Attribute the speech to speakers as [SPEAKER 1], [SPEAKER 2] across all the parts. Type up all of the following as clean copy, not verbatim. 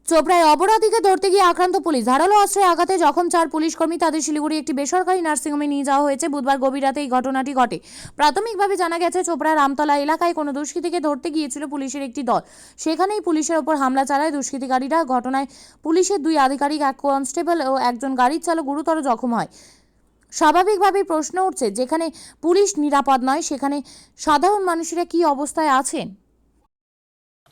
[SPEAKER 1] চোপড়ায় অপরাধীকে ধরতে গিয়ে আক্রান্ত পুলিশ, ধারালো অস্ত্রে আঘাতে জখম 4 পুলিশ কর্মী। তাদের শিলিগুড়ি একটি বেসরকারি নার্সিংহোমে নিয়ে যাওয়া হয়েছে। বুধবার গভীর রাতে এই ঘটনাটি ঘটে। প্রাথমিকভাবে জানা গেছে, চোপড়ার রামতলা এলাকায় কোনো দুষ্কৃতীকে ধরতে গিয়েছিল পুলিশের একটি দল। সেখানেই পুলিশের ওপর হামলা চালায় দুষ্কৃতিকারীরা। ঘটনায় পুলিশের 2 আধিকারিক, 1 কনস্টেবল ও একজন গাড়ির চালক গুরুতর জখম হয়। স্বাভাবিকভাবেই প্রশ্ন উঠছে, যেখানে পুলিশ নিরাপদ নয়, সেখানে সাধারণ মানুষেরা কি অবস্থায় আছেন?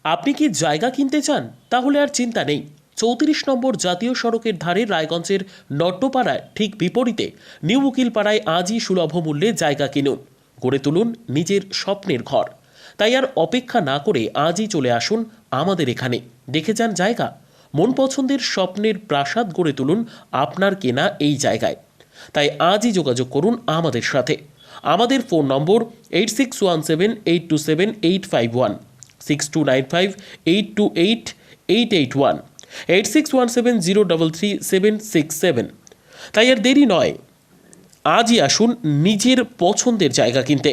[SPEAKER 2] আপনি কি জায়গা কিনতে চান? তাহলে আর চিন্তা নেই। 34 নম্বর জাতীয় সড়কের ধারে রায়গঞ্জের নট্টপাড়ায় ঠিক বিপরীতে নিউ উকিলপাড়ায় আজই সুলভ মূল্যে জায়গা কিনুন, গড়ে তুলুন নিজের স্বপ্নের ঘর। তাই আর অপেক্ষা না করে আজই চলে আসুন আমাদের এখানে, দেখে যান জায়গা। মন পছন্দের স্বপ্নের প্রাসাদ গড়ে তুলুন আপনার কেনা এই জায়গায়। তাই আজই যোগাযোগ করুন আমাদের সাথে। আমাদের ফোন নম্বর 8617827851, 6295828881, 8617033767। তাই আর দেরি নয়, আজই আসুন নিজের পছন্দের জায়গা কিনতে।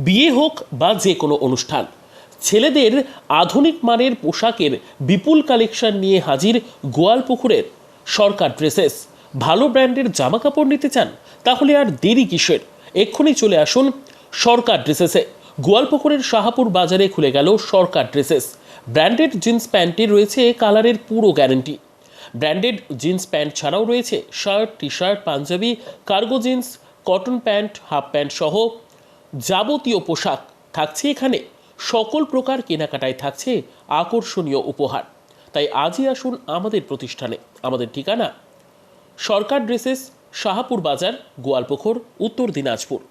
[SPEAKER 2] বিয়ে হোক বা যে কোনো অনুষ্ঠান, ছেলেদের আধুনিক মানের পোশাকের বিপুল কালেকশন নিয়ে হাজির গোয়ালপুকুরের সরকার ড্রেসেস। ভালো ব্র্যান্ডের জামা কাপড় নিতে চান? তাহলে আর দেরি কিসের? এক্ষুনি চলে আসুন সরকার ড্রেসেসে। গোয়ালপুকুরের শাহাপুর বাজারে খুলে গেল সরকার ড্রেসেস। ব্র্যান্ডেড জিন্স প্যান্টে রয়েছে কালারের পুরো গ্যারান্টি। ব্র্যান্ডেড জিন্স প্যান্ট ছাড়াও রয়েছে shirt, T shirt, Punjabi, cargo jeans, cotton pant, half pant সহ যাবতীয় পোশাক থাকছে এখানে। সকল প্রকার কেনাকাটায় থাকছে আকর্ষণীয় উপহার। তাই আজই আসুন আমাদের প্রতিষ্ঠানে। আমাদের ঠিকানা সরকার ড্রেসেস, শাহাপুর বাজার, গোয়ালপুকুর, উত্তর দিনাজপুর।